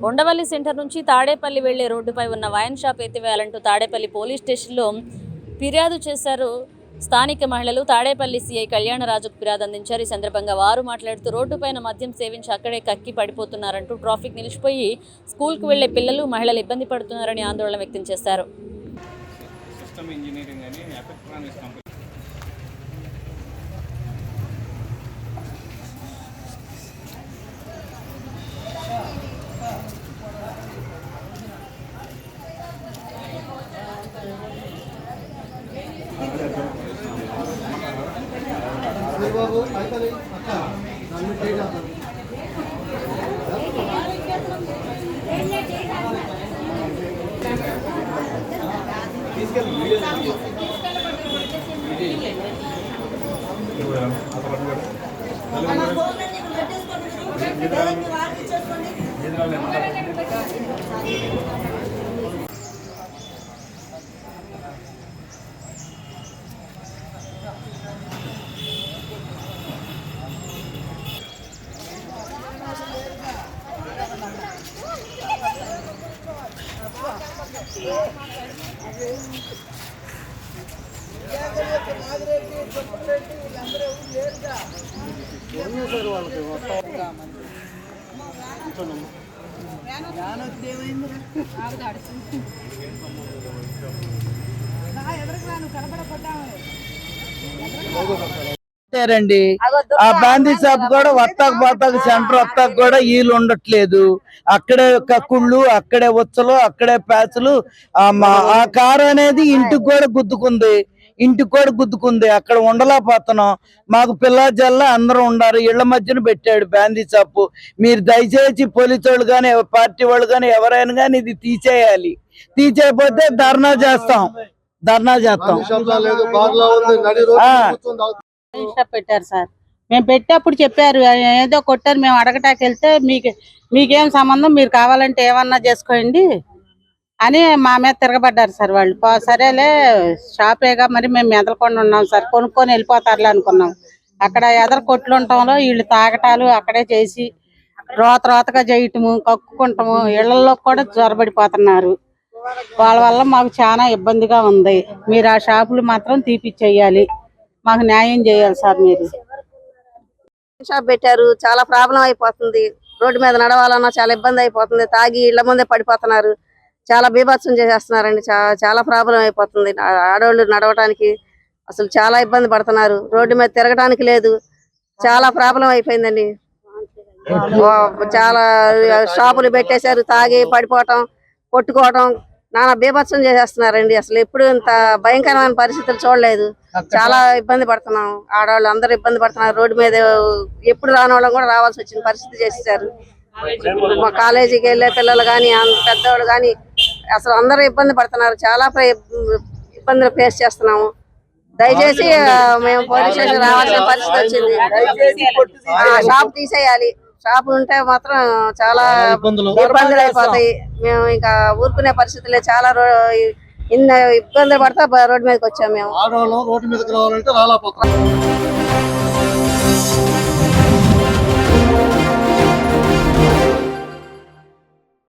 Undavalli centre నుంచి తాడేపల్లి వెళ్లే రోడ్డుపై ఉన్న వైన్ షాప్ ఎత్తివేయాలంటూ తాడేపల్లి పోలీస్ స్టేషన్లో ఫిర్యాదు చేశారు స్థానిక మహిళలు. తాడేపల్లి సీఐ కళ్యాణరాజుకు ఫిర్యాదు అందించారు. ఈ సందర్భంగా వారు మాట్లాడుతూ రోడ్డుపైన మద్యం సేవించి అక్కడే కక్కి పడిపోతున్నారంటూ ట్రాఫిక్ నిలిచిపోయి స్కూల్కు వెళ్లే పిల్లలు మహిళలు ఇబ్బంది పడుతున్నారని ఆందోళన వ్యక్తం చేశారు. రండి ఆ బాందీ షాప్ కూడా వత్తాకు సెంటర్ వత్తాకు కూడా వీళ్ళు ఉండట్లేదు. అక్కడే కక్కుళ్ళు, అక్కడే ఉచ్చలు, అక్కడే ప్యాచులు. ఆ కారు అనేది ఇంటికి కూడా గుద్దుకుంది. అక్కడ ఉండలేకపోతున్నాం. మాకు పిల్ల జల్ల అందరూ ఉండారు. ఇళ్ల మధ్యన పెట్టాడు బాందీ షాపు. మీరు దయచేసి పోలీసు వాళ్ళు కానీ పార్టీ వాళ్ళు కానీ ఎవరైనా కానీ ఇది తీసేయాలి. తీసేయకపోతే ధర్నా చేస్తాం. పెట్టారు సార్. మేము పెట్టేప్పుడు చెప్పారు ఏదో కొట్టారు. మేము అడగటానికి వెళ్తే మీకేం సంబంధం, మీరు కావాలంటే ఏమన్నా చేసుకోండి అని మా మీద తిరగబడ్డారు సార్ వాళ్ళు. సరేలే షాపేగా మరి మేము మెదలకుండా ఉన్నాం సార్, కొనుక్కొని వెళ్ళిపోతారులే అనుకున్నాం. అక్కడ ఎదర కొట్లు ఉండటంలో వీళ్ళు తాగటాలు అక్కడే చేసి రోతగా చేయటము, కక్కుకుంటాము, ఇళ్లలో కూడా జ్వరబడిపోతున్నారు. వాళ్ళ వల్ల మాకు చాలా ఇబ్బందిగా ఉంది. మీరు ఆ షాపులు మాత్రం తీపిచ్చేయాలి, మాకు న్యాయం చేయాలి సార్. మీరు షాప్ పెట్టారు, చాలా ప్రాబ్లం అయిపోతుంది. రోడ్డు మీద నడవాలన్నా చాలా ఇబ్బంది అయిపోతుంది. తాగి ఇళ్ల ముందే పడిపోతున్నారు. చాలా బీభత్సం చేసేస్తున్నారండి. చాలా ప్రాబ్లం అయిపోతుంది. ఆడవాళ్ళు నడవటానికి అసలు చాలా ఇబ్బంది పడుతున్నారు. రోడ్డు మీద తిరగడానికి లేదు. చాలా ప్రాబ్లం అయిపోయిందండి. చాలా షాపులు పెట్టేశారు. తాగి పడిపోవటం, కొట్టుకోవటం, నానా బీభత్సం చేసేస్తున్నారండి. అసలు ఎప్పుడు ఇంత భయంకరమైన పరిస్థితులు చూడలేదు. చాలా ఇబ్బంది పడుతున్నాం. ఆడవాళ్ళు అందరూ ఇబ్బంది పడుతున్నారు. రోడ్డు మీద ఎప్పుడు రాని వాళ్ళం కూడా రావాల్సి వచ్చిన పరిస్థితి చేసేసారు. మా కాలేజీకి వెళ్ళే పిల్లలు కానీ పెద్దవాళ్ళు కానీ అసలు అందరూ ఇబ్బంది పడుతున్నారు. చాలా ఇబ్బందులు ఫేస్ చేస్తున్నాము. దయచేసి మేము పోలీస్ స్టేషన్ రావాల్సిన పరిస్థితి వచ్చింది. షాప్ తీసేయాలి. షాప్ ఉంటే మాత్రం చాలా ఇబ్బందులు అయిపోతాయి. మేము ఇంకా ఊరుకునే పరిస్థితులే. చాలా ఇబ్బందులు పడతా రోడ్డు మీదకి వచ్చాము మేము.